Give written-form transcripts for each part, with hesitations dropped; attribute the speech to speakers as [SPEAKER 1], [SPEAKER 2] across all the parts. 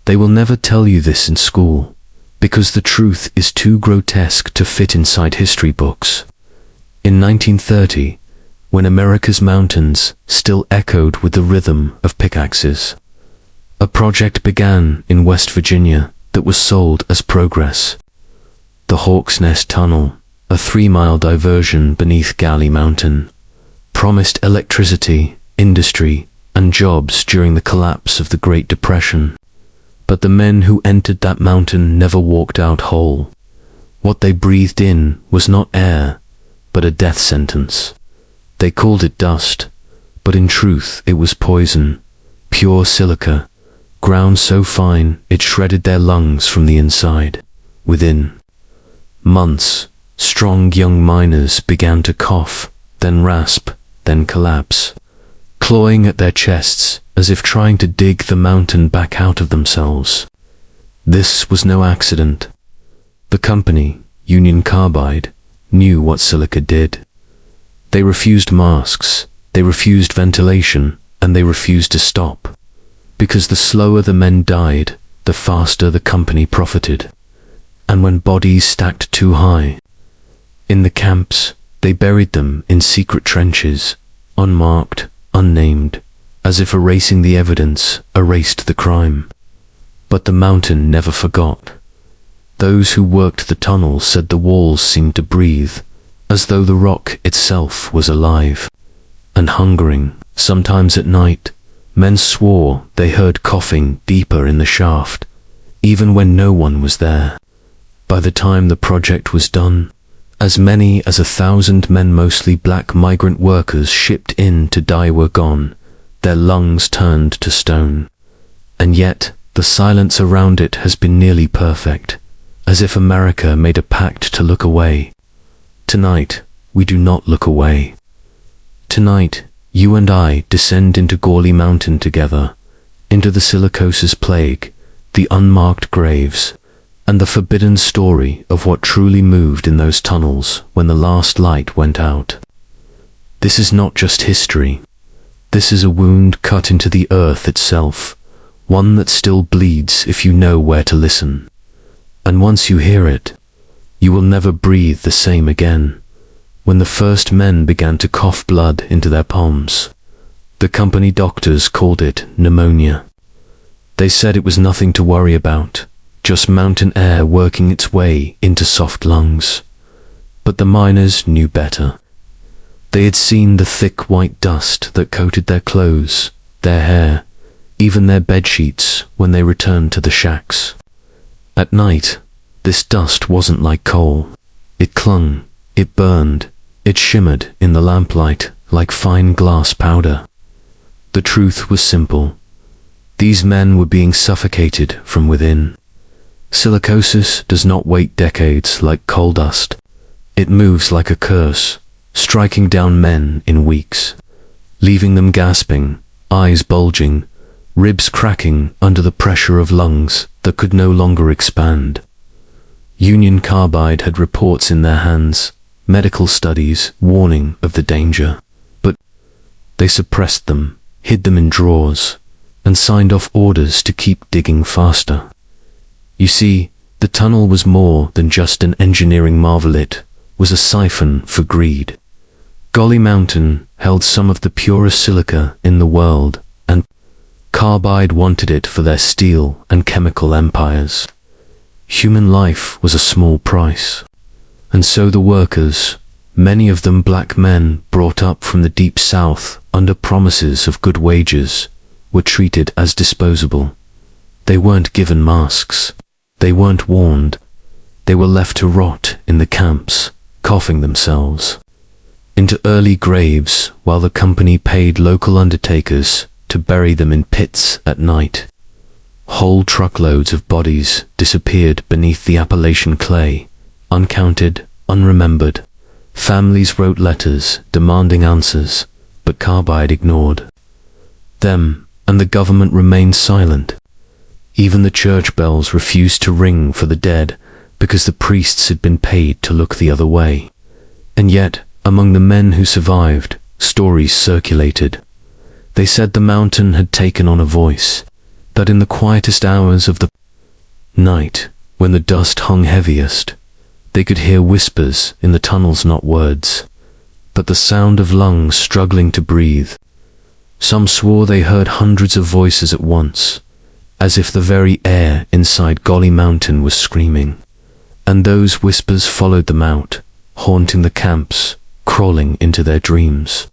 [SPEAKER 1] They will never tell you this in school, because the truth is too grotesque to fit inside history books. In 1930, when America's mountains still echoed with the rhythm of pickaxes, a project began in West Virginia that was sold as progress. The Hawk's Nest Tunnel, a 3-mile diversion beneath Galley Mountain, promised electricity, industry, and jobs during the collapse of the Great Depression. But the men who entered that mountain never walked out whole. What they breathed in was not air, but a death sentence. They called it dust, but in truth it was poison, pure silica, ground so fine it shredded their lungs from the inside. Within months, strong young miners began to cough, then rasp, then collapse, clawing at their chests as if trying to dig the mountain back out of themselves. This was no accident. The company, Union Carbide, knew what silica did. They refused masks, they refused ventilation, and they refused to stop. Because the slower the men died, the faster the company profited. And when bodies stacked too high, in the camps, they buried them in secret trenches, unmarked, unnamed, as if erasing the evidence erased the crime. But the mountain never forgot. Those who worked the tunnel said the walls seemed to breathe, as though the rock itself was alive and hungering. Sometimes at night, men swore they heard coughing deeper in the shaft, even when no one was there. By the time the project was done, as many as 1,000 men, mostly black migrant workers shipped in to die, were gone, their lungs turned to stone. And yet, the silence around it has been nearly perfect, as if America made a pact to look away. Tonight, we do not look away. Tonight, you and I descend into Gawley Mountain together, into the silicosis plague, the unmarked graves, and the forbidden story of what truly moved in those tunnels when the last light went out. This is not just history. This is a wound cut into the earth itself, one that still bleeds if you know where to listen. And once you hear it, you will never breathe the same again. When the first men began to cough blood into their palms, the company doctors called it pneumonia. They said it was nothing to worry about, just mountain air working its way into soft lungs. But the miners knew better. They had seen the thick white dust that coated their clothes, their hair, even their bedsheets when they returned to the shacks. At night, this dust wasn't like coal. It clung, it burned, it shimmered in the lamplight like fine glass powder. The truth was simple. These men were being suffocated from within. Silicosis does not wait decades like coal dust. It moves like a curse, striking down men in weeks, leaving them gasping, eyes bulging, ribs cracking under the pressure of lungs that could no longer expand. Union Carbide had reports in their hands, medical studies warning of the danger, but they suppressed them, hid them in drawers, and signed off orders to keep digging faster. You see, the tunnel was more than just an engineering marvel. It was a siphon for greed. Gawley Mountain held some of the purest silica in the world, and Carbide wanted it for their steel and chemical empires. Human life was a small price. And so the workers, many of them black men brought up from the deep south under promises of good wages, were treated as disposable. They weren't given masks. They weren't warned. They were left to rot in the camps, coughing themselves into early graves while the company paid local undertakers to bury them in pits at night. Whole truckloads of bodies disappeared beneath the Appalachian clay, uncounted, unremembered. Families wrote letters demanding answers, but Carbide ignored them, and the government remained silent. Even the church bells refused to ring for the dead because the priests had been paid to look the other way. And yet, among the men who survived, stories circulated. They said the mountain had taken on a voice. that in the quietest hours of the night, when the dust hung heaviest, they could hear whispers in the tunnels, not words, but the sound of lungs struggling to breathe. Some swore they heard hundreds of voices at once, as if the very air inside Golly Mountain was screaming. And those whispers followed them out, haunting the camps, crawling into their dreams.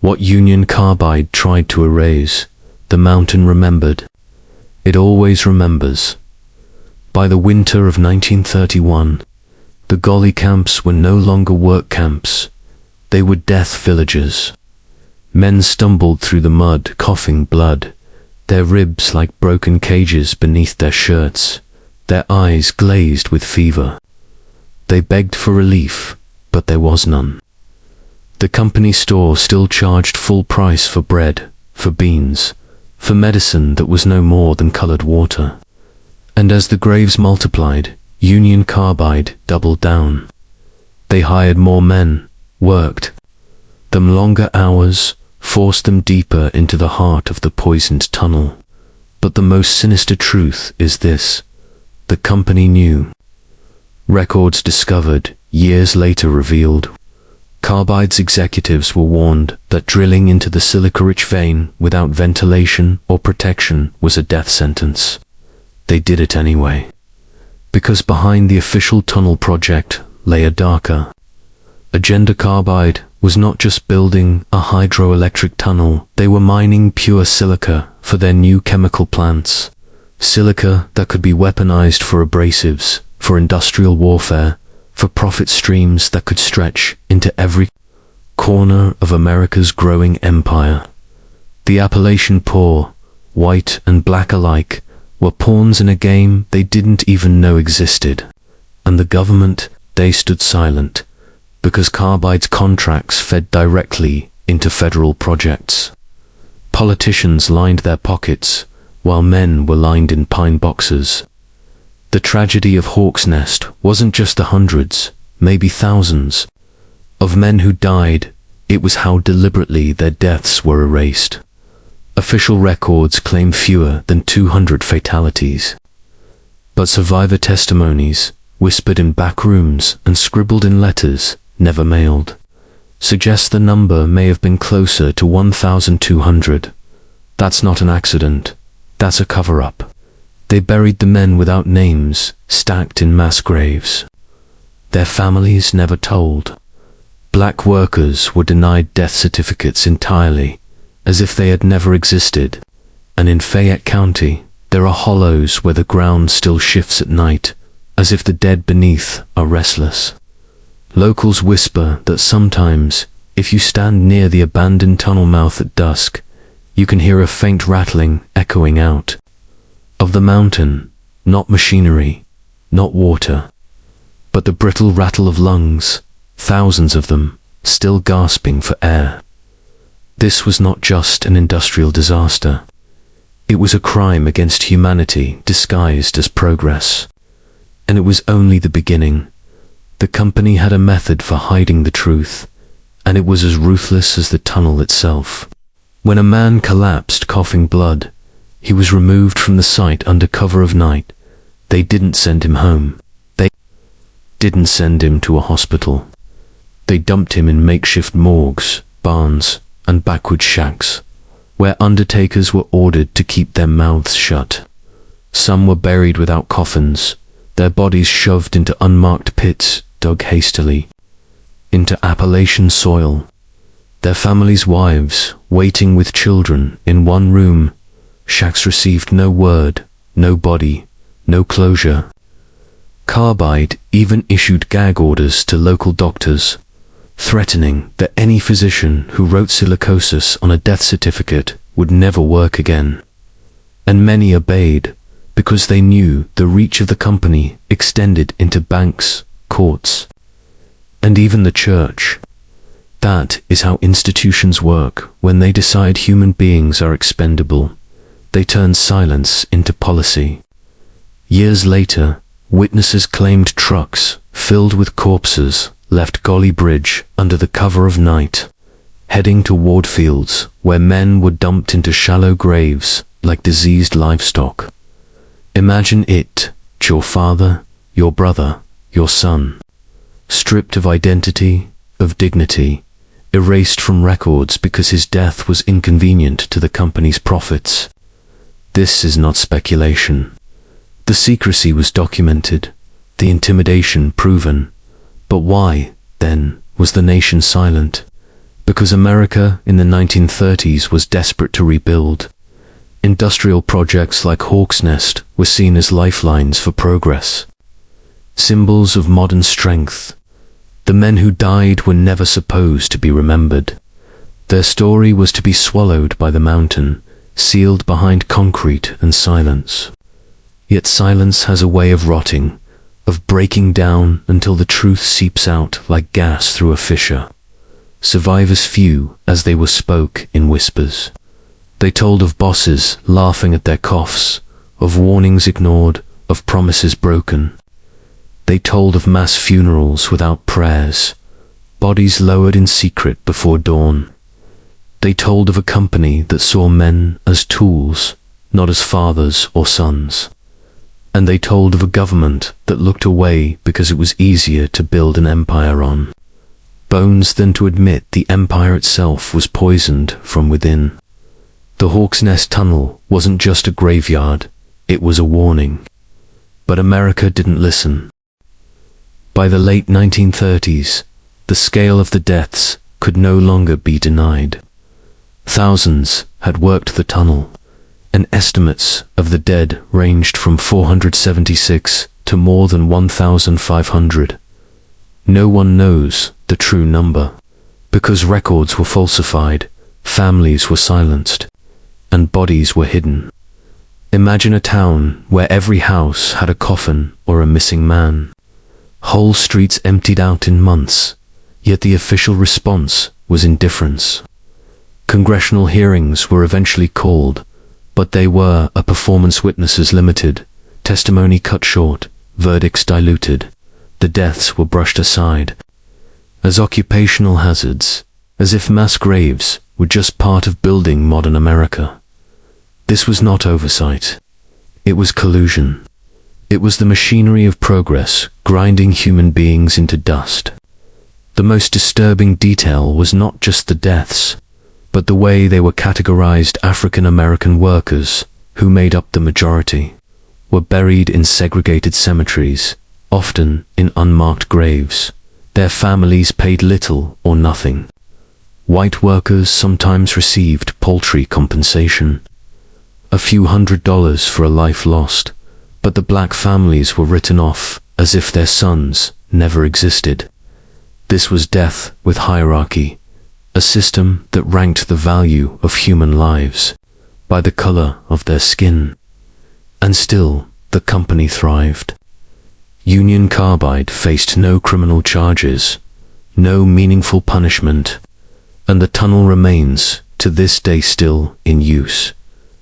[SPEAKER 1] What Union Carbide tried to erase, the mountain remembered. It always remembers. By the winter of 1931, the Golly camps were no longer work camps. They were death villages. Men stumbled through the mud, coughing blood, their ribs like broken cages beneath their shirts, their eyes glazed with fever. They begged for relief, but there was none. The company store still charged full price for bread, for beans, for medicine that was no more than colored water. And as the graves multiplied, Union Carbide doubled down. They hired more men, worked them longer hours, forced them deeper into the heart of the poisoned tunnel. But the most sinister truth is this: the company knew. Records discovered, years later revealed. Carbide's executives were warned that drilling into the silica-rich vein without ventilation or protection was a death sentence. They did it anyway. Because behind the official tunnel project lay a darker agenda. Carbide was not just building a hydroelectric tunnel, they were mining pure silica for their new chemical plants. Silica that could be weaponized for abrasives, for industrial warfare, for profit streams that could stretch into every corner of America's growing empire. The Appalachian poor, white and black alike, were pawns in a game they didn't even know existed. And the government, they stood silent, because Carbide's contracts fed directly into federal projects. Politicians lined their pockets, while men were lined in pine boxes. The tragedy of Hawk's Nest wasn't just the hundreds, maybe thousands, of men who died, it was how deliberately their deaths were erased. Official records claim fewer than 200 fatalities. But survivor testimonies, whispered in back rooms and scribbled in letters, never mailed, suggest the number may have been closer to 1,200. That's not an accident. That's a cover-up. They buried the men without names, stacked in mass graves. Their families never told. Black workers were denied death certificates entirely, as if they had never existed. And in Fayette County, there are hollows where the ground still shifts at night, as if the dead beneath are restless. Locals whisper that sometimes, if you stand near the abandoned tunnel mouth at dusk, you can hear a faint rattling echoing out of the mountain, not machinery, not water, but the brittle rattle of lungs, thousands of them, still gasping for air. This was not just an industrial disaster. It was a crime against humanity disguised as progress. And it was only the beginning. The company had a method for hiding the truth, and it was as ruthless as the tunnel itself. When a man collapsed coughing blood, he was removed from the site under cover of night. They didn't send him home. They didn't send him to a hospital. They dumped him in makeshift morgues, barns, and backwoods shacks, where undertakers were ordered to keep their mouths shut. Some were buried without coffins, their bodies shoved into unmarked pits dug hastily into Appalachian soil, their families' wives waiting with children in one room. Shacks received no word, no body, no closure. Carbide even issued gag orders to local doctors, threatening that any physician who wrote silicosis on a death certificate would never work again. And many obeyed, because they knew the reach of the company extended into banks, courts, and even the church. That is how institutions work when they decide human beings are expendable. They turn silence into policy. Years later, witnesses claimed trucks filled with corpses left Golly Bridge under the cover of night, heading toward fields where men were dumped into shallow graves like diseased livestock. Imagine it, your father, your brother, your son, stripped of identity, of dignity, erased from records because his death was inconvenient to the company's profits. This is not speculation. The secrecy was documented, the intimidation proven. But why, then, was the nation silent? Because America in the 1930s was desperate to rebuild. Industrial projects like Hawk's Nest were seen as lifelines for progress, symbols of modern strength. The men who died were never supposed to be remembered. Their story was to be swallowed by the mountain, sealed behind concrete and silence. Yet silence has a way of rotting, of breaking down until the truth seeps out like gas through a fissure. Survivors few as they were spoke in whispers. They told of bosses laughing at their coughs, of warnings ignored, of promises broken. They told of mass funerals without prayers, bodies lowered in secret before dawn. They told of a company that saw men as tools, not as fathers or sons. And they told of a government that looked away because it was easier to build an empire on bones than to admit the empire itself was poisoned from within. The Hawk's Nest Tunnel wasn't just a graveyard, it was a warning. But America didn't listen. By the late 1930s, the scale of the deaths could no longer be denied. Thousands had worked the tunnel, and estimates of the dead ranged from 476 to more than 1,500. No one knows the true number, because records were falsified, families were silenced, and bodies were hidden. Imagine a town where every house had a coffin or a missing man. Whole streets emptied out in months, yet the official response was indifference. Congressional hearings were eventually called, but they were a performance witnesses limited, testimony cut short, verdicts diluted. The deaths were brushed aside as occupational hazards, as if mass graves were just part of building modern America. This was not oversight. It was collusion. It was the machinery of progress grinding human beings into dust. The most disturbing detail was not just the deaths, but the way they were categorized. African American workers, who made up the majority, were buried in segregated cemeteries, often in unmarked graves. Their families paid little or nothing. White workers sometimes received paltry compensation, a few $100s for a life lost, but the black families were written off as if their sons never existed. This was death with hierarchy, a system that ranked the value of human lives by the color of their skin. And still, the company thrived. Union Carbide faced no criminal charges, no meaningful punishment, and the tunnel remains to this day still in use,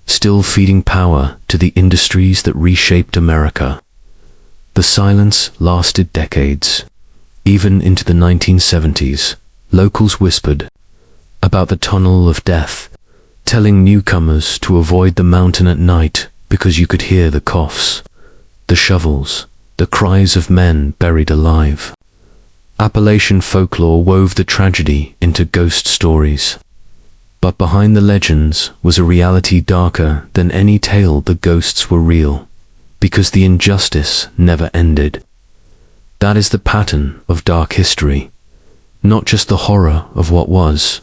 [SPEAKER 1] still feeding power to the industries that reshaped America. The silence lasted decades. Even into the 1970s, locals whispered about the tunnel of death, telling newcomers to avoid the mountain at night because you could hear the coughs, the shovels, the cries of men buried alive. Appalachian folklore wove the tragedy into ghost stories. But behind the legends was a reality darker than any tale. The ghosts were real, because the injustice never ended. That is the pattern of dark history, not just the horror of what was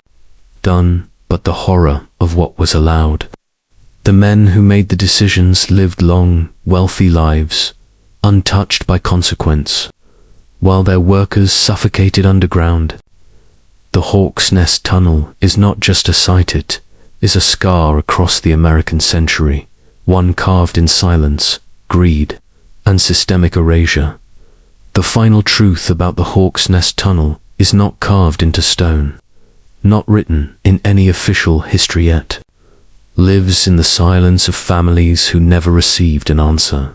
[SPEAKER 1] done, but the horror of what was allowed. The men who made the decisions lived long, wealthy lives, untouched by consequence, while their workers suffocated underground. The Hawk's Nest Tunnel is not just a site, it is a scar across the American century, one carved in silence, greed, and systemic erasure. The final truth about the Hawk's Nest Tunnel is not carved into stone, not written in any official history yet, lives in the silence of families who never received an answer.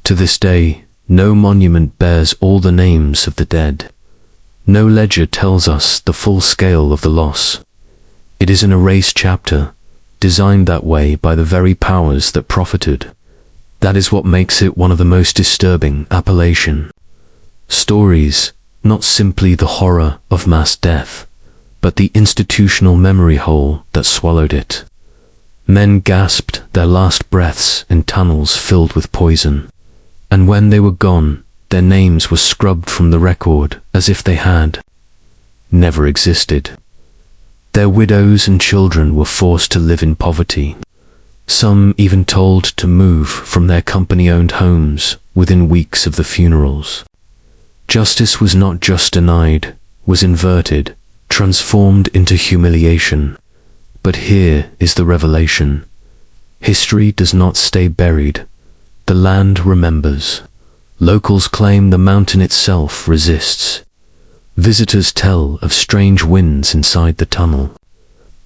[SPEAKER 1] To this day, no monument bears all the names of the dead. No ledger tells us the full scale of the loss. It is an erased chapter, designed that way by the very powers that profited. That is what makes it one of the most disturbing Appalachian stories, not simply the horror of mass death, but the institutional memory hole that swallowed it. Men gasped their last breaths in tunnels filled with poison, and when they were gone, their names were scrubbed from the record as if they had never existed. Their widows and children were forced to live in poverty, some even told to move from their company-owned homes within weeks of the funerals. Justice was not just denied, was inverted, transformed into humiliation. But here is the revelation. History does not stay buried. The land remembers. Locals claim the mountain itself resists. Visitors tell of strange winds inside the tunnel,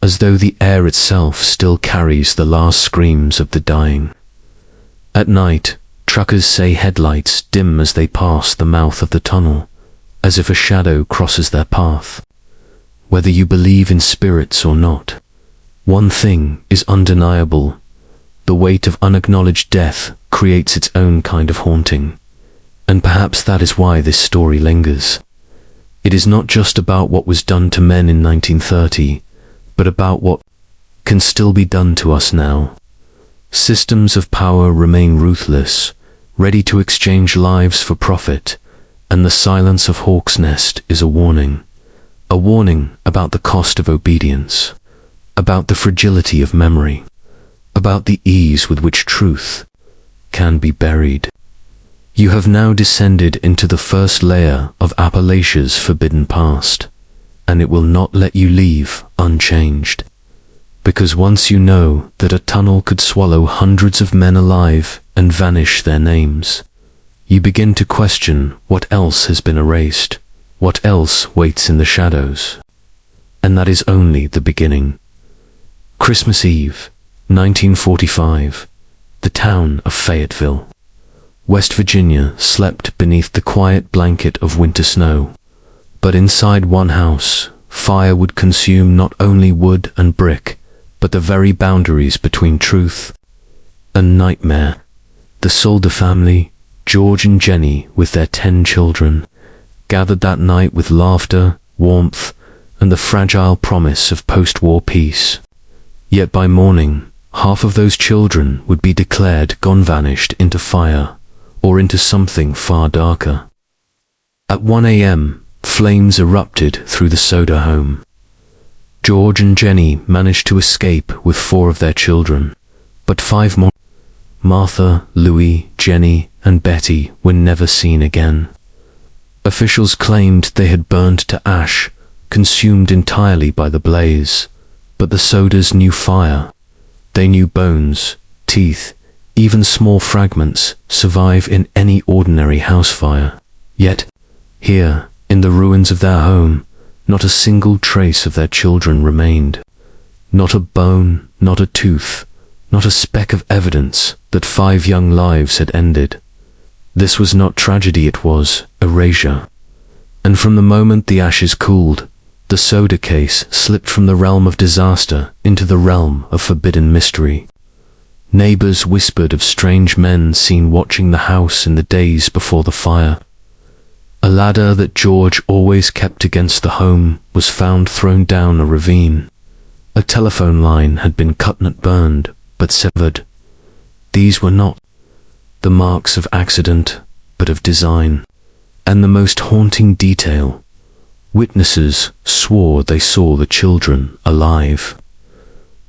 [SPEAKER 1] as though the air itself still carries the last screams of the dying. At night, truckers say headlights dim as they pass the mouth of the tunnel, as if a shadow crosses their path. Whether you believe in spirits or not, one thing is undeniable. The weight of unacknowledged death creates its own kind of haunting. And perhaps that is why this story lingers. It is not just about what was done to men in 1930, but about what can still be done to us now. Systems of power remain ruthless, ready to exchange lives for profit, and the silence of Hawk's Nest is a warning about the cost of obedience, about the fragility of memory, about the ease with which truth can be buried. You have now descended into the first layer of Appalachia's forbidden past, and it will not let you leave unchanged. Because once you know that a tunnel could swallow hundreds of men alive and vanish their names, you begin to question what else has been erased, what else waits in the shadows. And that is only the beginning. Christmas Eve, 1945, the town of Fayetteville, West Virginia, slept beneath the quiet blanket of winter snow. But inside one house, fire would consume not only wood and brick, but the very boundaries between truth and nightmare. The Solder family, George and Jenny with their 10 children, gathered that night with laughter, warmth, and the fragile promise of post-war peace. Yet by morning, half of those children would be declared gone, vanished into fire, or into something far darker. At 1 a.m., flames erupted through the Soder home. George and Jenny managed to escape with 4 of their children, but 5 more, Martha, Louis, Jenny, and Betty, were never seen again. Officials claimed they had burned to ash, consumed entirely by the blaze, but the Soders knew fire. They knew bones, teeth, even small fragments survive in any ordinary house fire. Yet, here, in the ruins of their home, not a single trace of their children remained. Not a bone, not a tooth, not a speck of evidence that 5 young lives had ended. This was not tragedy, it was erasure. And from the moment the ashes cooled, the Soder case slipped from the realm of disaster into the realm of forbidden mystery. Neighbors whispered of strange men seen watching the house in the days before the fire. A ladder that George always kept against the home was found thrown down a ravine. A telephone line had been cut, not burned, but severed. These were not the marks of accident, but of design. And the most haunting detail, witnesses swore they saw the children alive.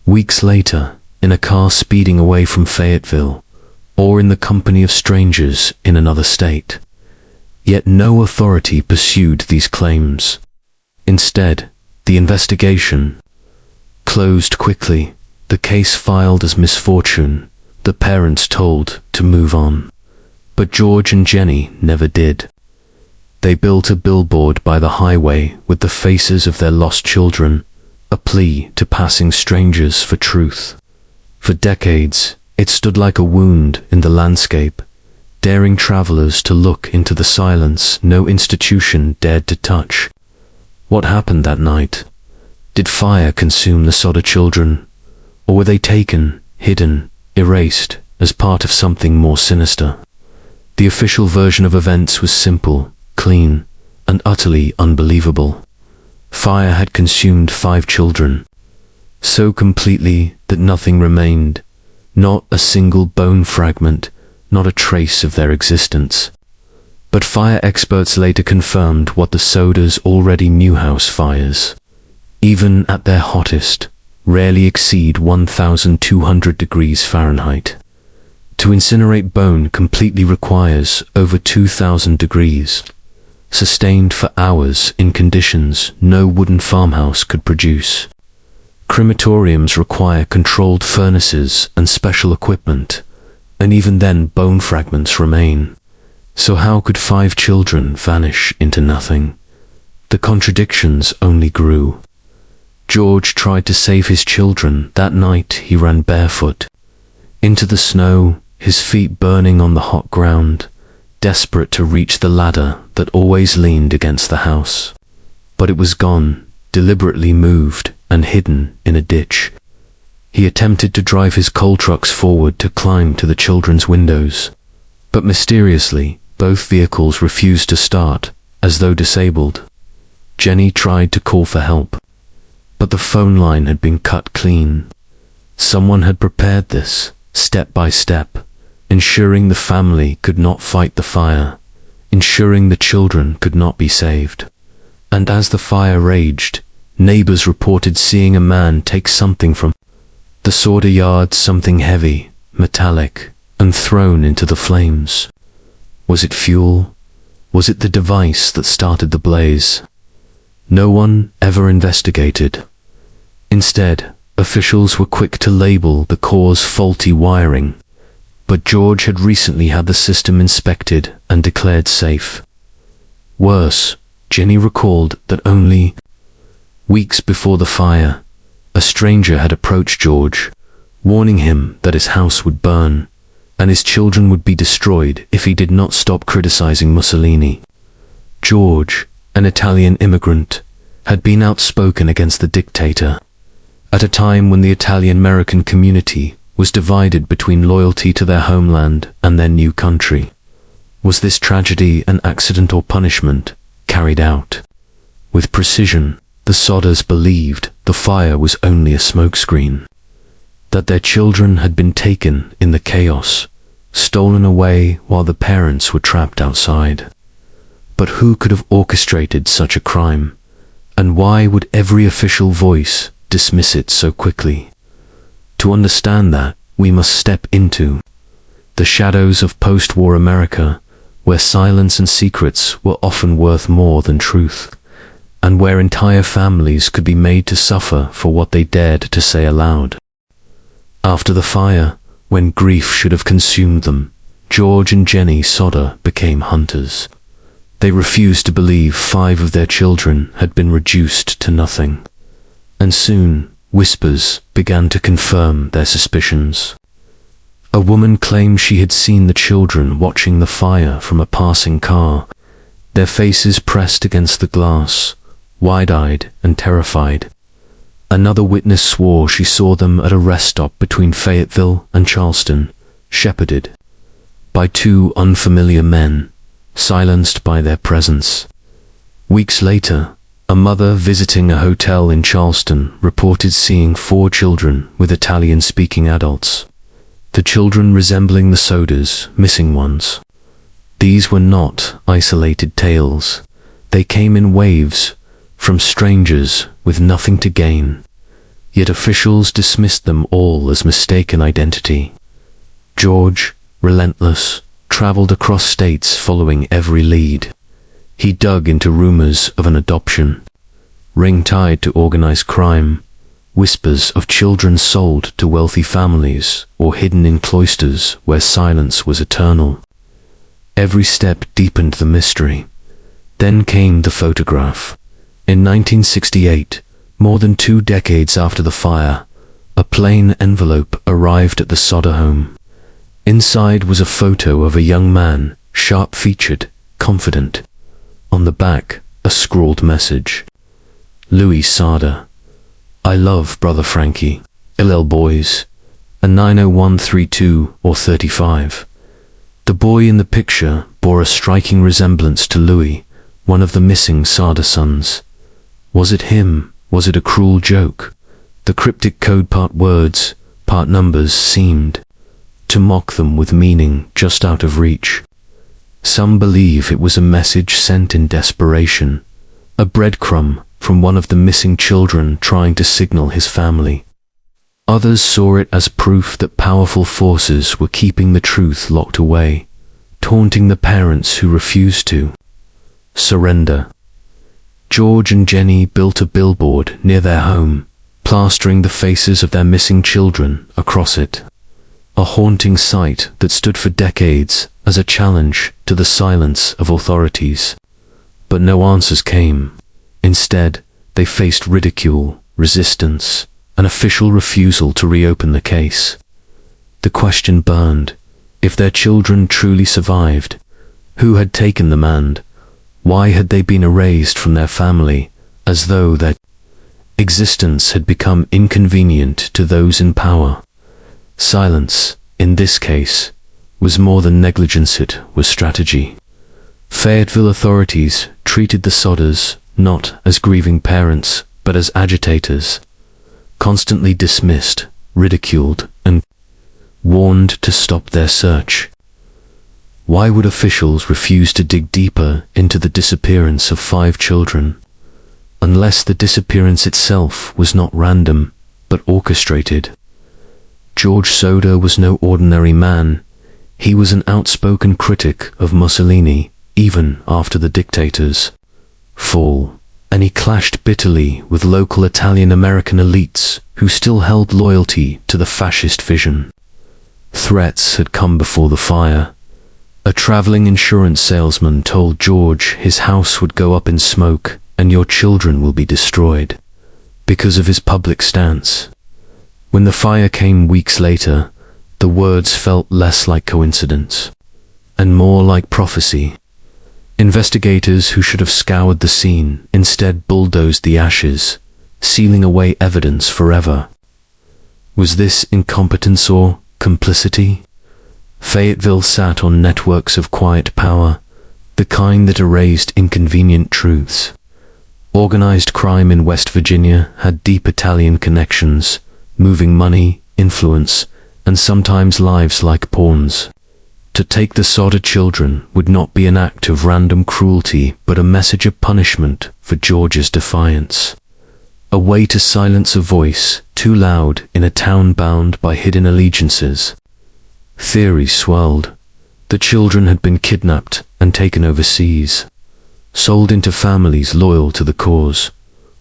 [SPEAKER 1] Weeks later, in a car speeding away from Fayetteville, or in the company of strangers in another state. Yet no authority pursued these claims. Instead, the investigation closed quickly, the case filed as misfortune, the parents told to move on. But George and Jenny never did. They built a billboard by the highway with the faces of their lost children, a plea to passing strangers for truth. For decades, it stood like a wound in the landscape, daring travelers to look into the silence no institution dared to touch. What happened that night? Did fire consume the Soder children? Or were they taken, hidden, erased, as part of something more sinister? The official version of events was simple, clean, and utterly unbelievable. Fire had consumed 5 children, so completely that nothing remained, not a single bone fragment, not a trace of their existence. But fire experts later confirmed what the Soders already knew: house fires, even at their hottest, rarely exceed 1,200 degrees Fahrenheit. To incinerate bone completely requires over 2,000 degrees, sustained for hours in conditions no wooden farmhouse could produce. Crematoriums require controlled furnaces and special equipment, and even then bone fragments remain. So how could 5 children vanish into nothing? The contradictions only grew. George tried to save his children. That night he ran barefoot into the snow, his feet burning on the hot ground, desperate to reach the ladder that always leaned against the house. But it was gone, deliberately moved and hidden in a ditch. He attempted to drive his coal trucks forward to climb to the children's windows, but mysteriously both vehicles refused to start, as though disabled. Jenny tried to call for help, but the phone line had been cut clean. Someone had prepared this, step by step, ensuring the family could not fight the fire, ensuring the children could not be saved. And as the fire raged, neighbors reported seeing a man take something from the Sawder yard, something heavy, metallic, and thrown into the flames. Was it fuel? Was it the device that started the blaze? No one ever investigated. Instead, officials were quick to label the cause faulty wiring, but George had recently had the system inspected and declared safe. Worse, Jenny recalled that only weeks before the fire, a stranger had approached George, warning him that his house would burn, and his children would be destroyed if he did not stop criticizing Mussolini. George, an Italian immigrant, had been outspoken against the dictator, at a time when the Italian-American community was divided between loyalty to their homeland and their new country. Was this tragedy an accident or punishment carried out with precision? The Sodders believed the fire was only a smokescreen, that their children had been taken in the chaos, stolen away while the parents were trapped outside. But who could have orchestrated such a crime? And why would every official voice dismiss it so quickly? To understand that, we must step into the shadows of post-war America, where silence and secrets were often worth more than truth, and where entire families could be made to suffer for what they dared to say aloud. After the fire, when grief should have consumed them, George and Jenny Sodder became hunters. They refused to believe 5 of their children had been reduced to nothing. And soon, whispers began to confirm their suspicions. A woman claimed she had seen the children watching the fire from a passing car, their faces pressed against the glass, wide-eyed and terrified. Another witness swore she saw them at a rest stop between Fayetteville and Charleston, shepherded by 2 unfamiliar men, silenced by their presence. Weeks later, a mother visiting a hotel in Charleston reported seeing 4 children with Italian-speaking adults, the children resembling the Sodders, missing ones. These were not isolated tales. They came in waves, from strangers with nothing to gain, yet officials dismissed them all as mistaken identity. George, relentless, traveled across states following every lead. He dug into rumors of an adoption, ring tied to organized crime, whispers of children sold to wealthy families or hidden in cloisters where silence was eternal. Every step deepened the mystery. Then came the photograph. In 1968, more than 2 decades after the fire, a plain envelope arrived at the Sodder home. Inside was a photo of a young man, sharp-featured, confident. On the back, a scrawled message. Louis Sodder. I love Brother Frankie. LL boys, a 90132 or 35. The boy in the picture bore a striking resemblance to Louis, one of the missing Sada sons. Was it him? Was it a cruel joke? The cryptic code part words, part numbers seemed to mock them with meaning just out of reach. Some believe it was a message sent in desperation, a breadcrumb from one of the missing children trying to signal his family. Others saw it as proof that powerful forces were keeping the truth locked away, taunting the parents who refused to surrender. George and Jenny built a billboard near their home, plastering the faces of their missing children across it. A haunting sight that stood for decades as a challenge to the silence of authorities. But no answers came. Instead, they faced ridicule, resistance, an official refusal to reopen the case. The question burned: if their children truly survived, who had taken them and why had they been erased from their family, as though their existence had become inconvenient to those in power? Silence, in this case, was more than negligence, it was strategy. Fayetteville authorities treated the Sodders not as grieving parents, but as agitators, constantly dismissed, ridiculed, and warned to stop their search. Why would officials refuse to dig deeper into the disappearance of 5 children, unless the disappearance itself was not random, but orchestrated? George Soder was no ordinary man. He was an outspoken critic of Mussolini, even after the dictator's fall, and he clashed bitterly with local Italian-American elites who still held loyalty to the fascist vision. Threats had come before the fire. A traveling insurance salesman told George his house would go up in smoke and your children will be destroyed, because of his public stance. When the fire came weeks later, the words felt less like coincidence and more like prophecy. Investigators who should have scoured the scene instead bulldozed the ashes, sealing away evidence forever. Was this incompetence or complicity? Fayetteville sat on networks of quiet power, the kind that erased inconvenient truths. Organized crime in West Virginia had deep Italian connections, moving money, influence, and sometimes lives like pawns. To take the Sodder children would not be an act of random cruelty, but a message of punishment for George's defiance. A way to silence a voice too loud in a town bound by hidden allegiances. Theories swelled. The children had been kidnapped and taken overseas, sold into families loyal to the cause,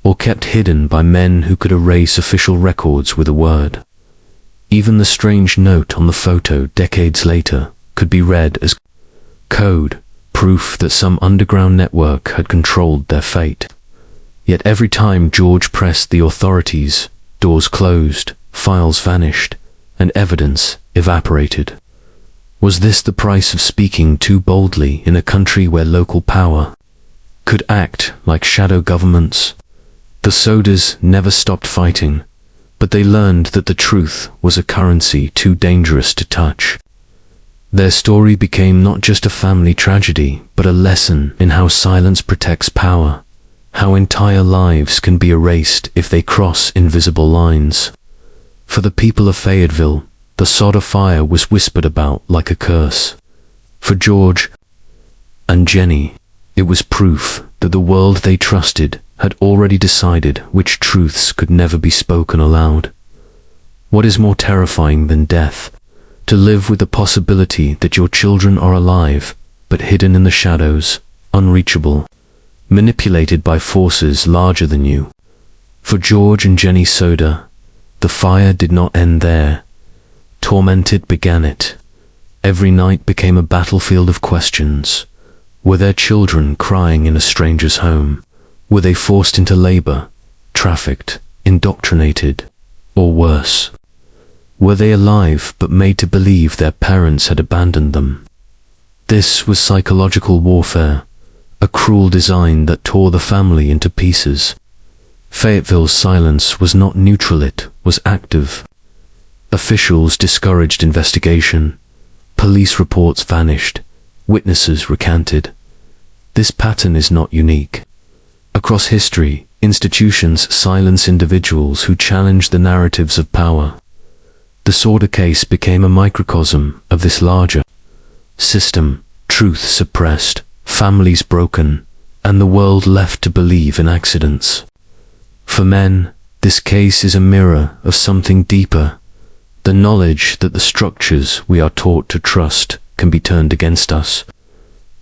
[SPEAKER 1] or kept hidden by men who could erase official records with a word. Even the strange note on the photo decades later could be read as code, proof that some underground network had controlled their fate. Yet every time George pressed the authorities, doors closed, files vanished, and evidence evaporated. Was this the price of speaking too boldly in a country where local power could act like shadow governments? The Sodders never stopped fighting, but they learned that the truth was a currency too dangerous to touch. Their story became not just a family tragedy, but a lesson in how silence protects power, how entire lives can be erased if they cross invisible lines. For the people of Fayetteville, the Sodder fire was whispered about like a curse. For George and Jenny, it was proof that the world they trusted had already decided which truths could never be spoken aloud. What is more terrifying than death? To live with the possibility that your children are alive, but hidden in the shadows, unreachable, manipulated by forces larger than you. For George and Jenny Soder, the fire did not end there. Tormented began it. Every night became a battlefield of questions. Were their children crying in a stranger's home? Were they forced into labor, trafficked, indoctrinated, or worse? Were they alive but made to believe their parents had abandoned them? This was psychological warfare, a cruel design that tore the family into pieces. Fayetteville's silence was not neutral, it was active. Officials discouraged investigation. Police reports vanished. Witnesses recanted. This pattern is not unique. Across history, institutions silence individuals who challenge the narratives of power. The Sorda case became a microcosm of this larger system: truth suppressed, families broken, and the world left to believe in accidents. For men, this case is a mirror of something deeper: the knowledge that the structures we are taught to trust can be turned against us.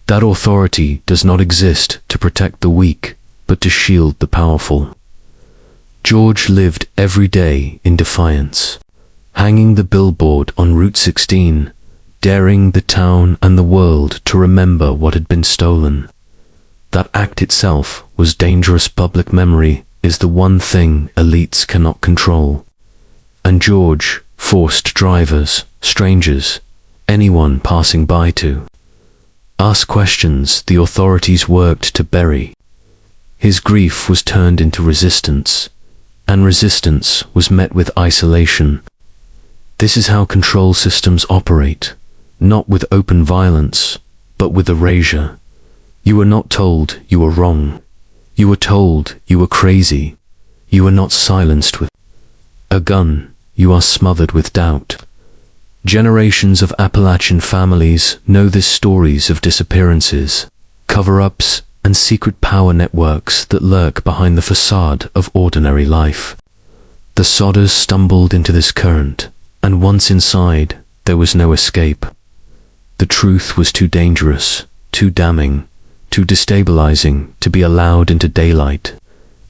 [SPEAKER 1] That authority does not exist to protect the weak, but to shield the powerful. George lived every day in defiance, hanging the billboard on Route 16, daring the town and the world to remember what had been stolen. That act itself was dangerous. Public memory is the one thing elites cannot control. And George forced drivers, strangers, anyone passing by to ask questions the authorities worked to bury. His grief was turned into resistance, and resistance was met with isolation. This is how control systems operate, not with open violence, but with erasure. You were not told you were wrong. You were told you were crazy. You were not silenced with a gun. You are smothered with doubt. Generations of Appalachian families know these stories of disappearances, cover-ups, and secret power networks that lurk behind the facade of ordinary life. The Sodders stumbled into this current, and once inside, there was no escape. The truth was too dangerous, too damning, too destabilizing to be allowed into daylight,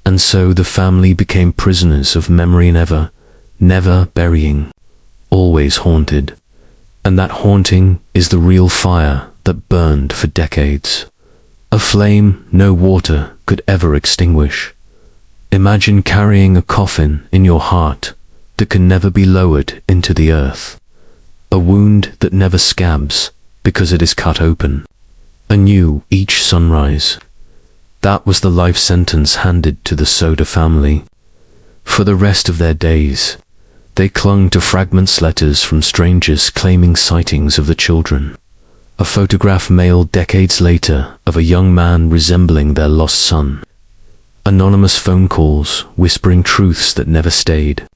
[SPEAKER 1] and so the family became prisoners of memory, never burying, always haunted. And that haunting is the real fire that burned for decades. A flame no water could ever extinguish. Imagine carrying a coffin in your heart that can never be lowered into the earth. A wound that never scabs because it is cut open anew each sunrise. That was the life sentence handed to the Soda family. For the rest of their days, they clung to fragments, letters from strangers claiming sightings of the children. A photograph mailed decades later of a young man resembling their lost son. Anonymous phone calls whispering truths that never stayed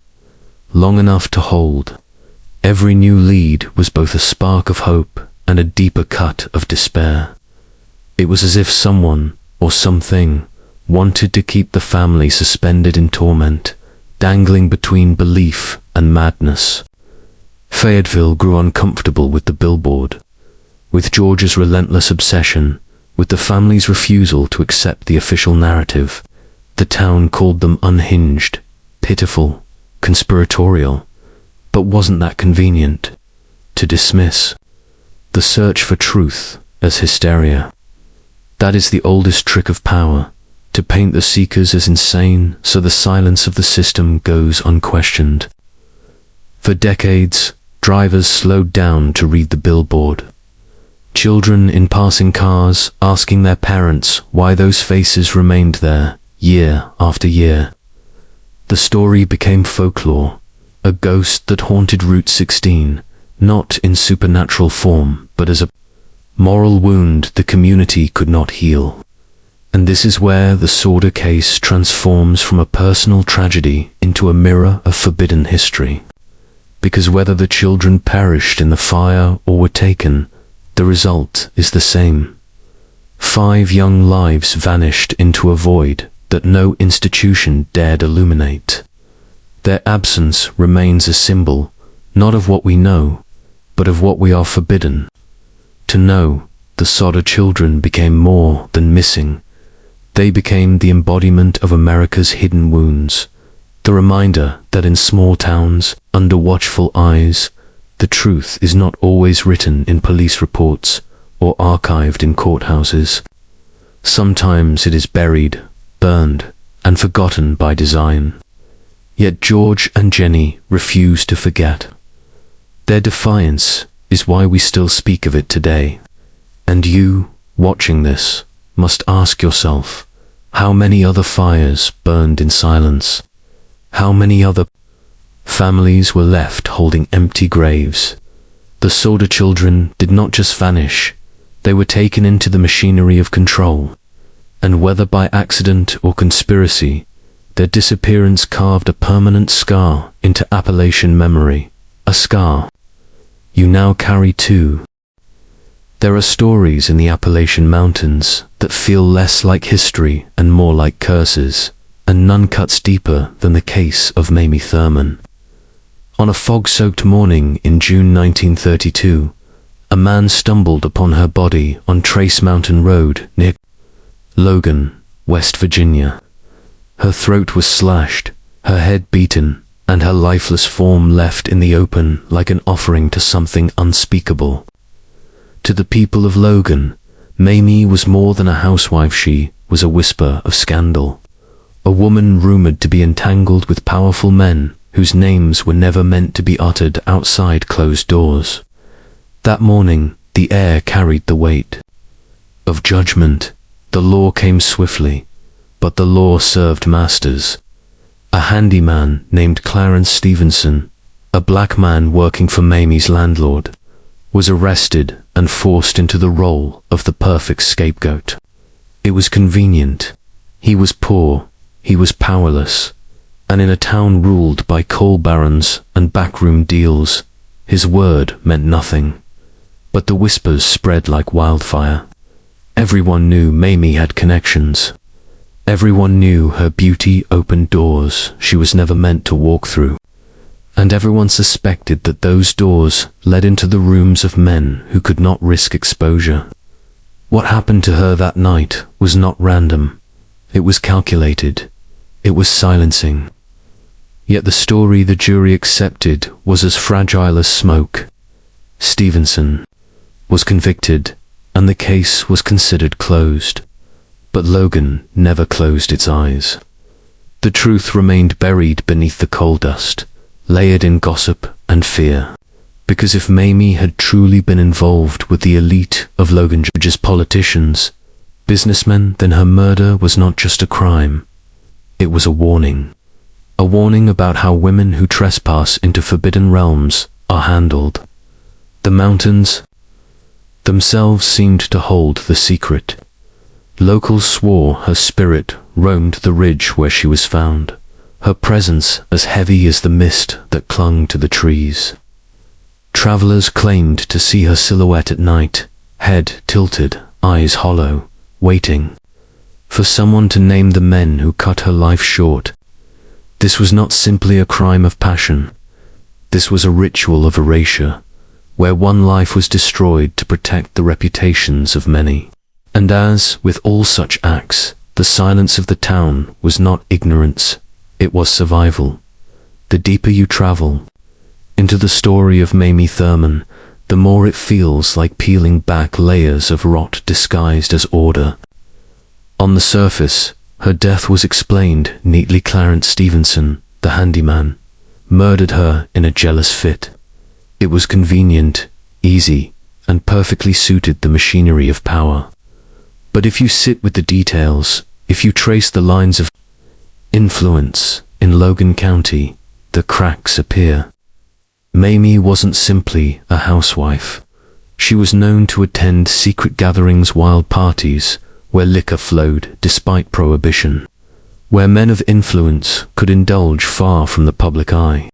[SPEAKER 1] long enough to hold. Every new lead was both a spark of hope and a deeper cut of despair. It was as if someone or something wanted to keep the family suspended in torment, dangling between belief and madness. Fayetteville grew uncomfortable with the billboard, with George's relentless obsession, with the family's refusal to accept the official narrative. The town called them unhinged, pitiful, conspiratorial. But wasn't that convenient? To dismiss the search for truth as hysteria. That is the oldest trick of power, to paint the seekers as insane so the silence of the system goes unquestioned. For decades, drivers slowed down to read the billboard. Children in passing cars asking their parents why those faces remained there year after year. The story became folklore, a ghost that haunted Route 16, not in supernatural form, but as a moral wound the community could not heal. And this is where the Sorda case transforms from a personal tragedy into a mirror of forbidden history. Because whether the children perished in the fire or were taken, the result is the same. 5 young lives vanished into a void that no institution dared illuminate. Their absence remains a symbol, not of what we know, but of what we are forbidden to know. The Sodder children became more than missing. They became the embodiment of America's hidden wounds, the reminder that in small towns, under watchful eyes, the truth is not always written in police reports or archived in courthouses. Sometimes it is buried, burned, and forgotten by design. Yet George and Jenny refuse to forget. Their defiance is why we still speak of it today. And you, watching this, must ask yourself, how many other fires burned in silence? How many other Families were left holding empty graves. The Solder children did not just vanish, they were taken into the machinery of control, and whether by accident or conspiracy, their disappearance carved a permanent scar into Appalachian memory, a scar you now carry too. There are stories in the Appalachian Mountains that feel less like history and more like curses, and none cuts deeper than the case of Mamie Thurman. On a fog-soaked morning in June 1932, a man stumbled upon her body on Trace Mountain Road near Logan, West Virginia. Her throat was slashed, her head beaten, and her lifeless form left in the open like an offering to something unspeakable. To the people of Logan, Mamie was more than a housewife. She was a whisper of scandal, a woman rumored to be entangled with powerful men whose names were never meant to be uttered outside closed doors. That morning, the air carried the weight of judgment. The law came swiftly, but the law served masters. A handyman named Clarence Stevenson, a black man working for Mamie's landlord, was arrested and forced into the role of the perfect scapegoat. It was convenient. He was poor, he was powerless, and in a town ruled by coal barons and backroom deals, his word meant nothing. But the whispers spread like wildfire. Everyone knew Mamie had connections. Everyone knew her beauty opened doors she was never meant to walk through. And everyone suspected that those doors led into the rooms of men who could not risk exposure. What happened to her that night was not random. It was calculated. It was silencing. Yet the story the jury accepted was as fragile as smoke. Stevenson was convicted, and the case was considered closed. But Logan never closed its eyes. The truth remained buried beneath the coal dust, layered in gossip and fear. Because if Mamie had truly been involved with the elite of Logan Georgia's politicians, businessmen, then her murder was not just a crime. It was a warning. A warning about how women who trespass into forbidden realms are handled. The mountains themselves seemed to hold the secret. Locals swore her spirit roamed the ridge where she was found, her presence as heavy as the mist that clung to the trees. Travelers claimed to see her silhouette at night, head tilted, eyes hollow, waiting for someone to name the men who cut her life short. This was not simply a crime of passion. This was a ritual of erasure, where one life was destroyed to protect the reputations of many. And as with all such acts, the silence of the town was not ignorance, it was survival. The deeper you travel into the story of Mamie Thurman, the more it feels like peeling back layers of rot disguised as order. On the surface, her death was explained neatly. Clarence Stevenson, the handyman, murdered her in a jealous fit. It was convenient, easy, and perfectly suited the machinery of power. But if you sit with the details, if you trace the lines of influence in Logan County, the cracks appear. Mamie wasn't simply a housewife. She was known to attend secret gatherings, wild parties, where liquor flowed despite prohibition, where men of influence could indulge far from the public eye.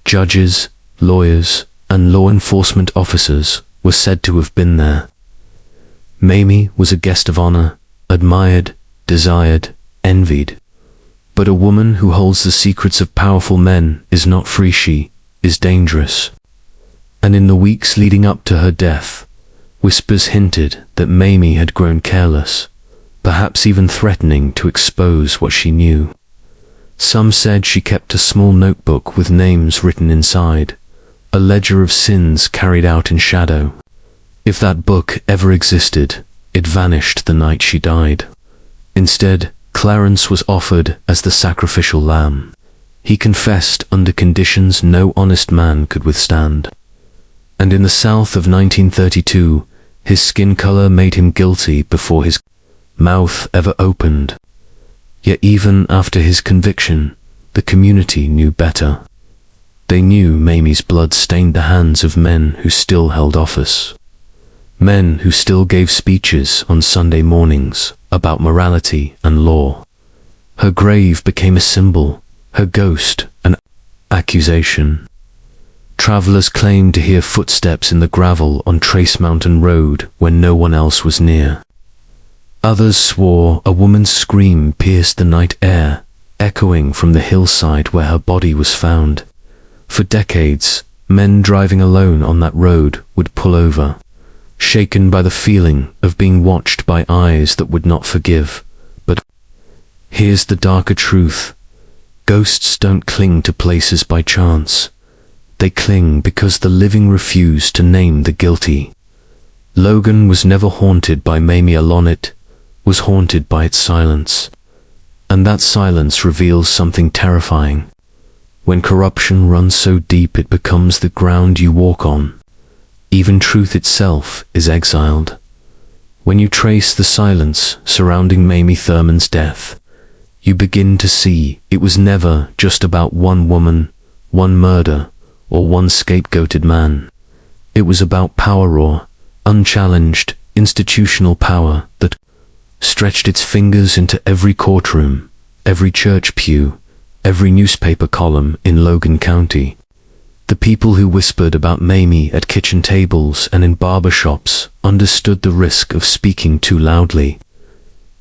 [SPEAKER 1] Judges, lawyers, and law enforcement officers were said to have been there. Mamie was a guest of honor, admired, desired, envied. But a woman who holds the secrets of powerful men is not free. She is dangerous. And in the weeks leading up to her death, whispers hinted that Mamie had grown careless, perhaps even threatening to expose what she knew. Some said she kept a small notebook with names written inside, a ledger of sins carried out in shadow. If that book ever existed, it vanished the night she died. Instead, Clarence was offered as the sacrificial lamb. He confessed under conditions no honest man could withstand. And in the South of 1932, his skin color made him guilty before his mouth ever opened. Yet even after his conviction, the community knew better. They knew Mamie's blood stained the hands of men who still held office. Men who still gave speeches on Sunday mornings about morality and law. Her grave became a symbol, her ghost an accusation. Travelers claimed to hear footsteps in the gravel on Trace Mountain Road when no one else was near. Others swore a woman's scream pierced the night air, echoing from the hillside where her body was found. For decades, men driving alone on that road would pull over, shaken by the feeling of being watched by eyes that would not forgive. But here's the darker truth. Ghosts don't cling to places by chance. They cling because the living refuse to name the guilty. Logan was never haunted by Mamie Alonit, was haunted by its silence. And that silence reveals something terrifying. When corruption runs so deep it becomes the ground you walk on, even truth itself is exiled. When you trace the silence surrounding Mamie Thurman's death, you begin to see it was never just about one woman, one murder, or one scapegoated man. It was about power, raw, unchallenged, institutional power that stretched its fingers into every courtroom, every church pew, every newspaper column in Logan County. The people who whispered about Mamie at kitchen tables and in barber shops understood the risk of speaking too loudly.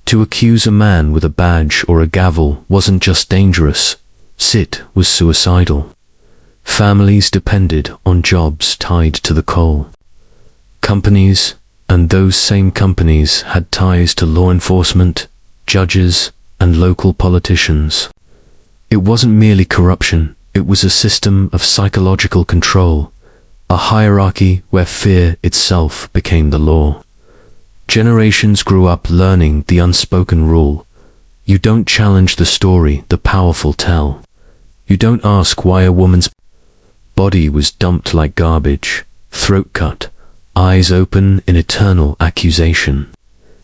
[SPEAKER 1] To accuse a man with a badge or a gavel wasn't just dangerous, it was suicidal. Families depended on jobs tied to the coal. Companies, and those same companies had ties to law enforcement, judges, and local politicians. It wasn't merely corruption, it was a system of psychological control, a hierarchy where fear itself became the law. Generations grew up learning the unspoken rule. You don't challenge the story the powerful tell. You don't ask why a woman's body was dumped like garbage, throat cut, eyes open in eternal accusation.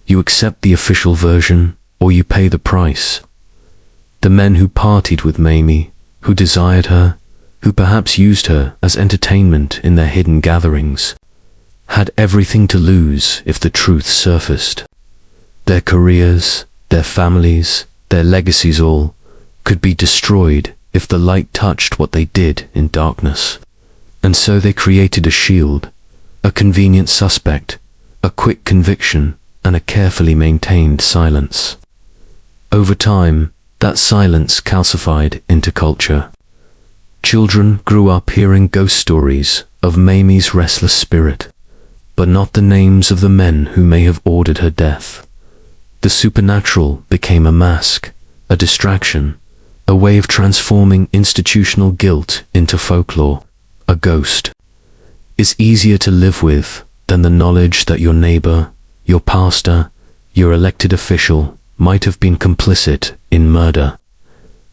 [SPEAKER 1] You accept the official version, or you pay the price. The men who partied with Mamie, who desired her, who perhaps used her as entertainment in their hidden gatherings, had everything to lose if the truth surfaced. Their careers, their families, their legacies all could be destroyed if the light touched what they did in darkness. And so they created a shield, a convenient suspect, a quick conviction, and a carefully maintained silence. Over time, that silence calcified into culture. Children grew up hearing ghost stories of Mamie's restless spirit, but not the names of the men who may have ordered her death. The supernatural became a mask, a distraction, a way of transforming institutional guilt into folklore. A ghost is easier to live with than the knowledge that your neighbor, your pastor, your elected official might have been complicit in murder.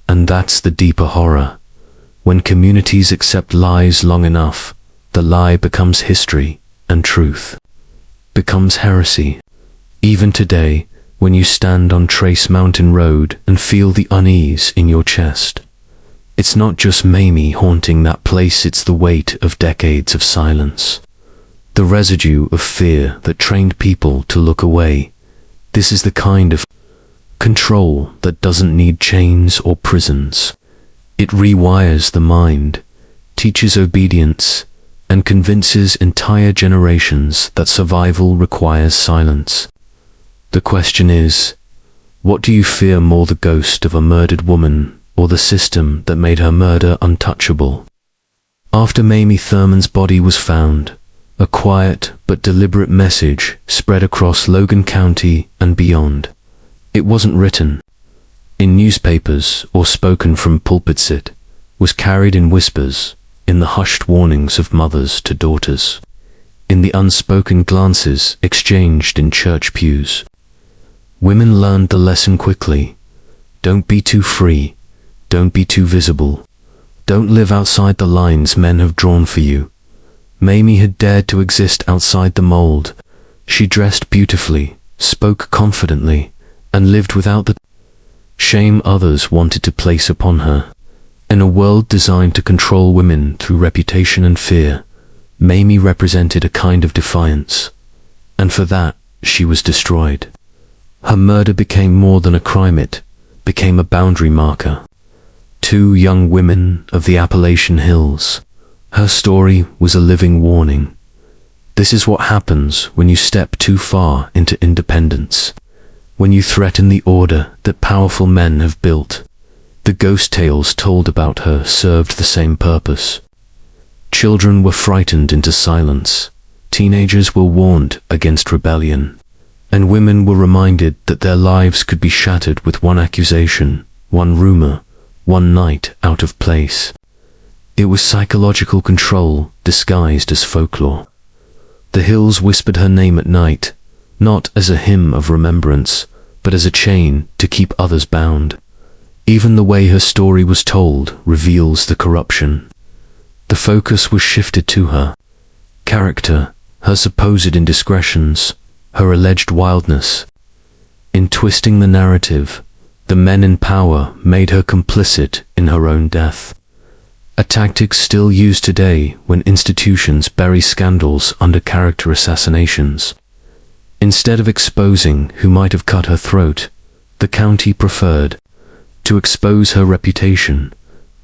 [SPEAKER 1] And that's the deeper horror. When communities accept lies long enough, the lie becomes history, and truth becomes heresy. Even today, when you stand on Trace Mountain Road and feel the unease in your chest, it's not just Mamie haunting that place, it's the weight of decades of silence. The residue of fear that trained people to look away. This is the kind of control that doesn't need chains or prisons. It rewires the mind, teaches obedience, and convinces entire generations that survival requires silence. The question is, what do you fear more, the ghost of a murdered woman or the system that made her murder untouchable? After Mamie Thurman's body was found, a quiet but deliberate message spread across Logan County and beyond. It wasn't written in newspapers or spoken from pulpits. It was carried in whispers, in the hushed warnings of mothers to daughters, in the unspoken glances exchanged in church pews. Women learned the lesson quickly. Don't be too free. Don't be too visible. Don't live outside the lines men have drawn for you. Mamie had dared to exist outside the mold. She dressed beautifully, spoke confidently, and lived without the shame others wanted to place upon her. In a world designed to control women through reputation and fear, Mamie represented a kind of defiance, and for that she was destroyed. Her murder became more than a crime, it became a boundary marker. Two young women of the Appalachian hills. Her story was a living warning. This is what happens when you step too far into independence, when you threaten the order that powerful men have built. The ghost tales told about her served the same purpose. Children were frightened into silence, teenagers were warned against rebellion, and women were reminded that their lives could be shattered with one accusation, one rumor, one night out of place. It was psychological control disguised as folklore. The hills whispered her name at night, not as a hymn of remembrance, but as a chain to keep others bound. Even the way her story was told reveals the corruption. The focus was shifted to her character, her supposed indiscretions, her alleged wildness. In twisting the narrative, the men in power made her complicit in her own death. A tactic still used today when institutions bury scandals under character assassinations. Instead of exposing who might have cut her throat, the county preferred to expose her reputation,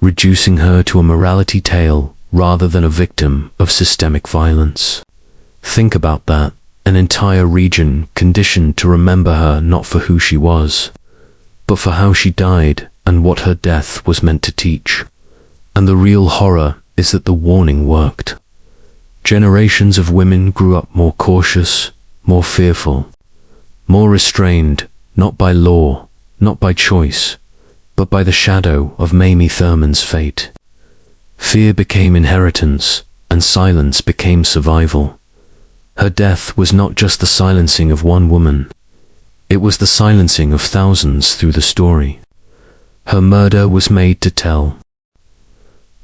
[SPEAKER 1] reducing her to a morality tale rather than a victim of systemic violence. Think about that, an entire region conditioned to remember her not for who she was, but for how she died and what her death was meant to teach. And the real horror is that the warning worked. Generations of women grew up more cautious, more fearful, more restrained, not by law, not by choice, but by the shadow of Mamie Thurman's fate. Fear became inheritance, and silence became survival. Her death was not just the silencing of one woman. It was the silencing of thousands through the story. Her murder was made to tell.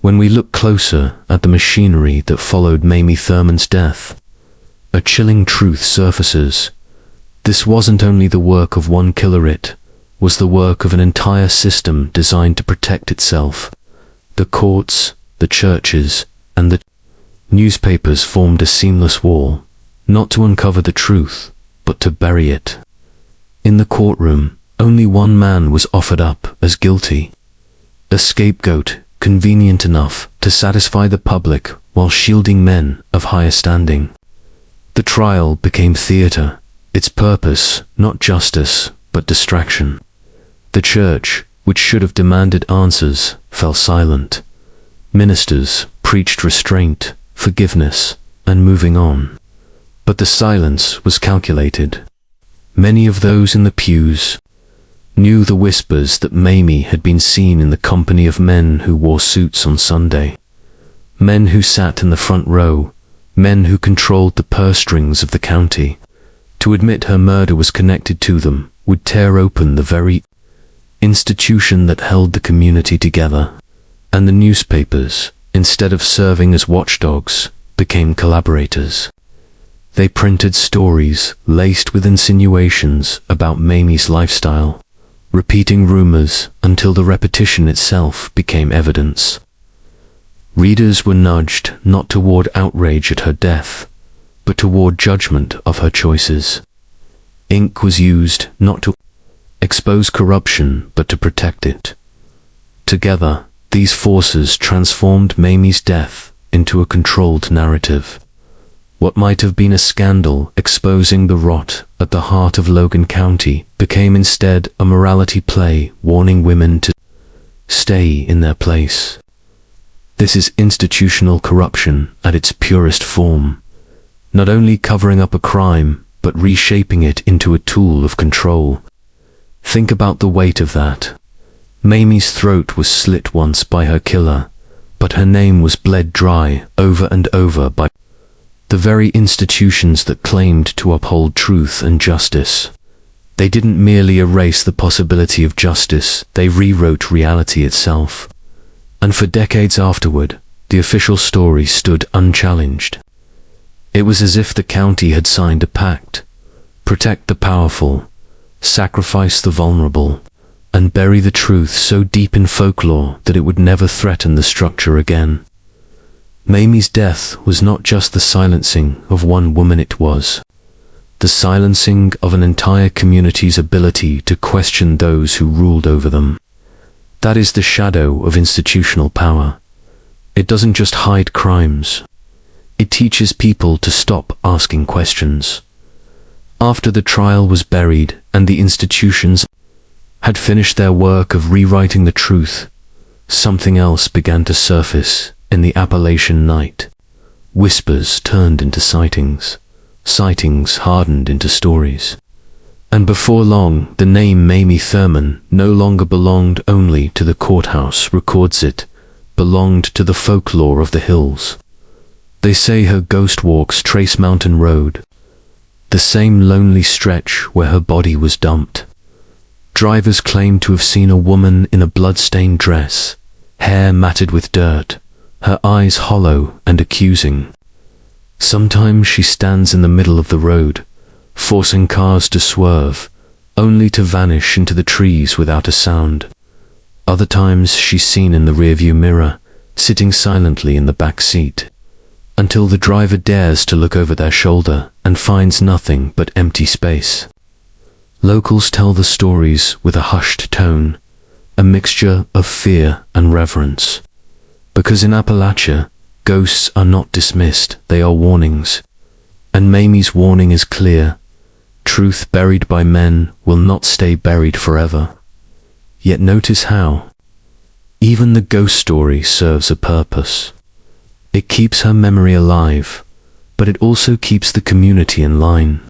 [SPEAKER 1] When we look closer at the machinery that followed Mamie Thurman's death, a chilling truth surfaces. This wasn't only the work of one killer, it was the work of an entire system designed to protect itself. The courts, the churches, and the newspapers formed a seamless wall, not to uncover the truth, but to bury it. In the courtroom, only one man was offered up as guilty, a scapegoat convenient enough to satisfy the public while shielding men of higher standing. The trial became theater, its purpose not justice but distraction. The church, which should have demanded answers, fell silent. Ministers preached restraint, forgiveness, and moving on. But the silence was calculated. Many of those in the pews knew the whispers that Mamie had been seen in the company of men who wore suits on Sunday, men who sat in the front row, men who controlled the purse strings of the county. To admit her murder was connected to them would tear open the very institution that held the community together. And the newspapers, instead of serving as watchdogs, became collaborators. They printed stories laced with insinuations about Mamie's lifestyle, repeating rumors until the repetition itself became evidence. Readers were nudged not toward outrage at her death, but toward judgment of her choices. Ink was used not to expose corruption, but to protect it. Together, these forces transformed Mamie's death into a controlled narrative. What might have been a scandal exposing the rot at the heart of Logan County became instead a morality play warning women to stay in their place. This is institutional corruption at its purest form, not only covering up a crime, but reshaping it into a tool of control. Think about the weight of that. Mamie's throat was slit once by her killer, but her name was bled dry over and over by the very institutions that claimed to uphold truth and justice. They didn't merely erase the possibility of justice, they rewrote reality itself. And for decades afterward, the official story stood unchallenged. It was as if the county had signed a pact: protect the powerful, sacrifice the vulnerable, and bury the truth so deep in folklore that it would never threaten the structure again. Mamie's death was not just the silencing of one woman, it was the silencing of an entire community's ability to question those who ruled over them. That is the shadow of institutional power. It doesn't just hide crimes. It teaches people to stop asking questions. After the trial was buried and the institutions had finished their work of rewriting the truth, something else began to surface in the Appalachian night. Whispers turned into sightings. Sightings hardened into stories. And before long, the name Mamie Thurman no longer belonged only to the courthouse records it, belonged to the folklore of the hills. They say her ghost walks Trace Mountain Road, the same lonely stretch where her body was dumped. Drivers claim to have seen a woman in a blood-stained dress, hair matted with dirt, her eyes hollow and accusing. Sometimes she stands in the middle of the road, forcing cars to swerve, only to vanish into the trees without a sound. Other times she's seen in the rearview mirror, sitting silently in the back seat, until the driver dares to look over their shoulder and finds nothing but empty space. Locals tell the stories with a hushed tone, a mixture of fear and reverence. Because in Appalachia, ghosts are not dismissed, they are warnings. And Mamie's warning is clear. Truth buried by men will not stay buried forever. Yet notice how. Even the ghost story serves a purpose. It keeps her memory alive, but it also keeps the community in line.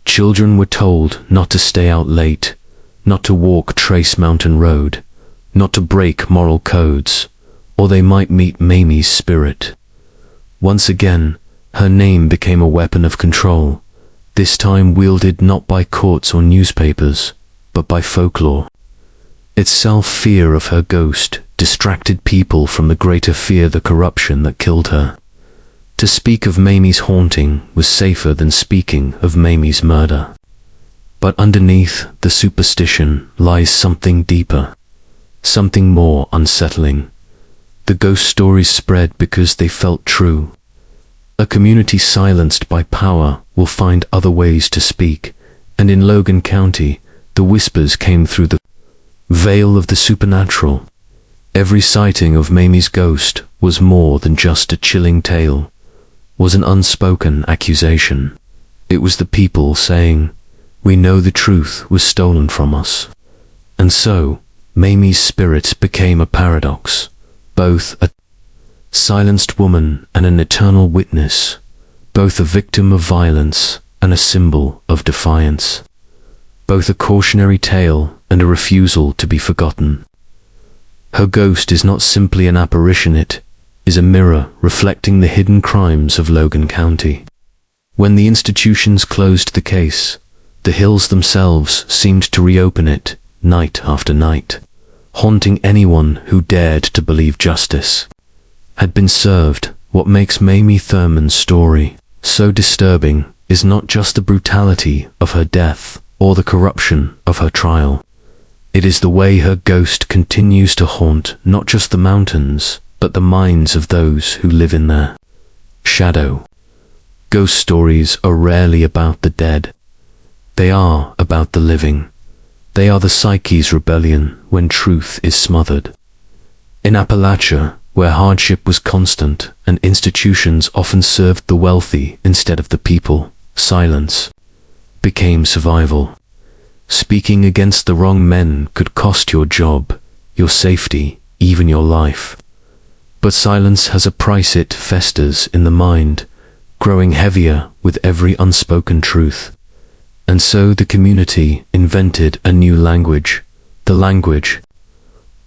[SPEAKER 1] Children were told not to stay out late, not to walk Trace Mountain Road, not to break moral codes, or they might meet Mamie's spirit. Once again, her name became a weapon of control, this time wielded not by courts or newspapers, but by folklore. Its self-fear of her ghost distracted people from the greater fear, the corruption that killed her. To speak of Mamie's haunting was safer than speaking of Mamie's murder. But underneath the superstition lies something deeper, something more unsettling. The ghost stories spread because they felt true. A community silenced by power will find other ways to speak, and in Logan County, the whispers came through the veil of the supernatural. Every sighting of Mamie's ghost was more than just a chilling tale, was an unspoken accusation. It was the people saying, "We know the truth was stolen from us." And so, Mamie's spirit became a paradox, both a silenced woman and an eternal witness, both a victim of violence and a symbol of defiance, both a cautionary tale and a refusal to be forgotten. Her ghost is not simply an apparition, it is a mirror reflecting the hidden crimes of Logan County. When the institutions closed the case, the hills themselves seemed to reopen it, night after night, haunting anyone who dared to believe justice had been served. What makes Mamie Thurman's story so disturbing is not just the brutality of her death or the corruption of her trial. It is the way her ghost continues to haunt not just the mountains, but the minds of those who live in their shadow. Ghost stories are rarely about the dead. They are about the living. They are the psyche's rebellion when truth is smothered. In Appalachia, where hardship was constant and institutions often served the wealthy instead of the people, silence became survival. Speaking against the wrong men could cost your job, your safety, even your life. But silence has a price. It festers in the mind, growing heavier with every unspoken truth. And so the community invented a new language, the language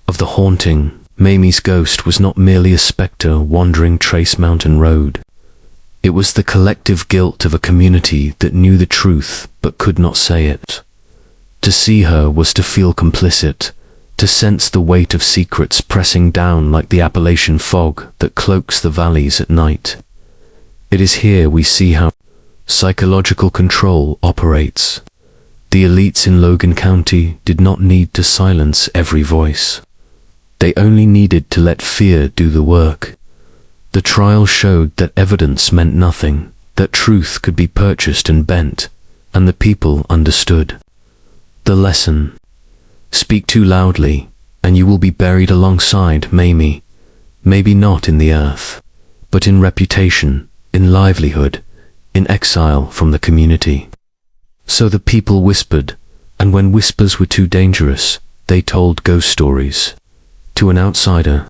[SPEAKER 1] of the haunting. Mamie's ghost was not merely a spectre wandering Trace Mountain Road. It was the collective guilt of a community that knew the truth but could not say it. To see her was to feel complicit, to sense the weight of secrets pressing down like the Appalachian fog that cloaks the valleys at night. It is here we see how psychological control operates. The elites in Logan County did not need to silence every voice. They only needed to let fear do the work. The trial showed that evidence meant nothing, that truth could be purchased and bent, and the people understood. The lesson: speak too loudly, and you will be buried alongside Mamie, maybe not in the earth, but in reputation, in livelihood, in exile from the community. So the people whispered, and when whispers were too dangerous, they told ghost stories. To an outsider,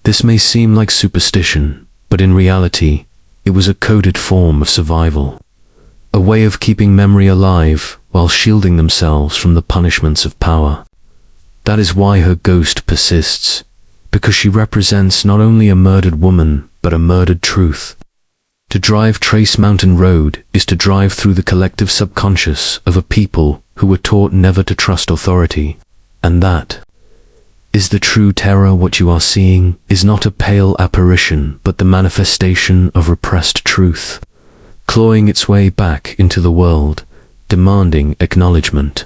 [SPEAKER 1] this may seem like superstition, but in reality, it was a coded form of survival, a way of keeping memory alive while shielding themselves from the punishments of power. That is why her ghost persists, because she represents not only a murdered woman, but a murdered truth. To drive Trace Mountain Road is to drive through the collective subconscious of a people who were taught never to trust authority. And that is the true terror. What you are seeing is not a pale apparition, but the manifestation of repressed truth, clawing its way back into the world, demanding acknowledgement.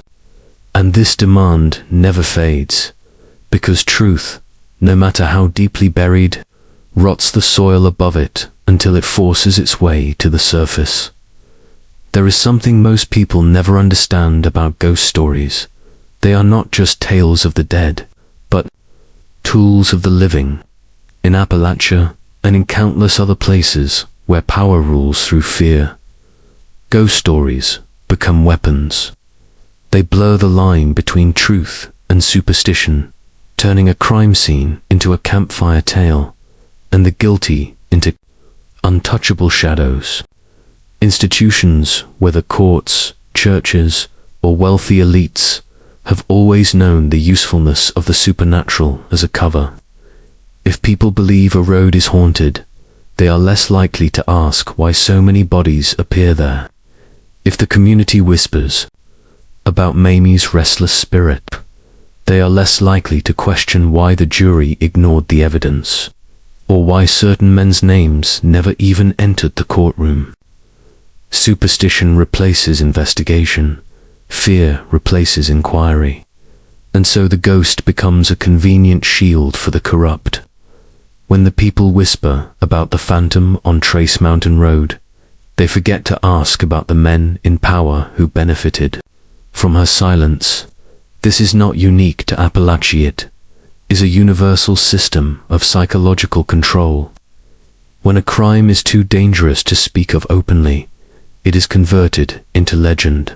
[SPEAKER 1] And this demand never fades, because truth, no matter how deeply buried, rots the soil above it until it forces its way to the surface. There is something most people never understand about ghost stories. They are not just tales of the dead, but tools of the living. In Appalachia, and in countless other places where power rules through fear, ghost stories become weapons. They blur the line between truth and superstition, turning a crime scene into a campfire tale, and the guilty into untouchable shadows. Institutions, whether courts, churches, or wealthy elites, have always known the usefulness of the supernatural as a cover. If people believe a road is haunted, they are less likely to ask why so many bodies appear there. If the community whispers about Mamie's restless spirit, they are less likely to question why the jury ignored the evidence, or why certain men's names never even entered the courtroom. Superstition replaces investigation. Fear replaces inquiry, and so the ghost becomes a convenient shield for the corrupt. When the people whisper about the phantom on Trace Mountain Road, they forget to ask about the men in power who benefited from her silence. This is not unique to Appalachia. It is a universal system of psychological control. When a crime is too dangerous to speak of openly, it is converted into legend.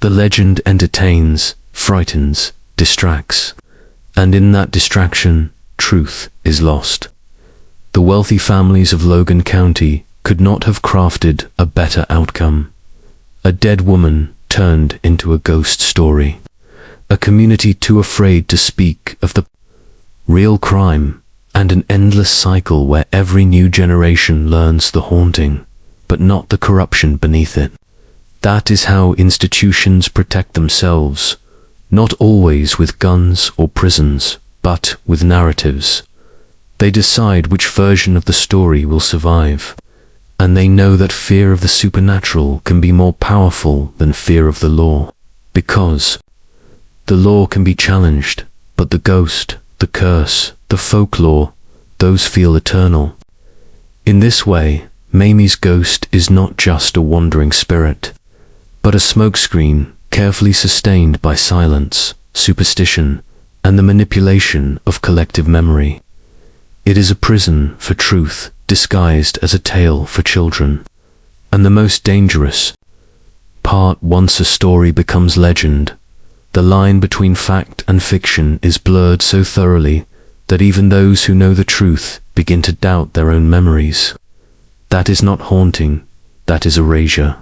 [SPEAKER 1] The legend entertains, frightens, distracts, and in that distraction, truth is lost. The wealthy families of Logan County could not have crafted a better outcome. A dead woman turned into a ghost story. A community too afraid to speak of the real crime, and an endless cycle where every new generation learns the haunting, but not the corruption beneath it. That is how institutions protect themselves, not always with guns or prisons, but with narratives. They decide which version of the story will survive, and they know that fear of the supernatural can be more powerful than fear of the law, because the law can be challenged, but the ghost, the curse, the folklore, those feel eternal. In this way, Mamie's ghost is not just a wandering spirit, but a smokescreen carefully sustained by silence, superstition, and the manipulation of collective memory. It is a prison for truth disguised as a tale for children. And the most dangerous part: once a story becomes legend, the line between fact and fiction is blurred so thoroughly that even those who know the truth begin to doubt their own memories. That is not haunting, that is erasure.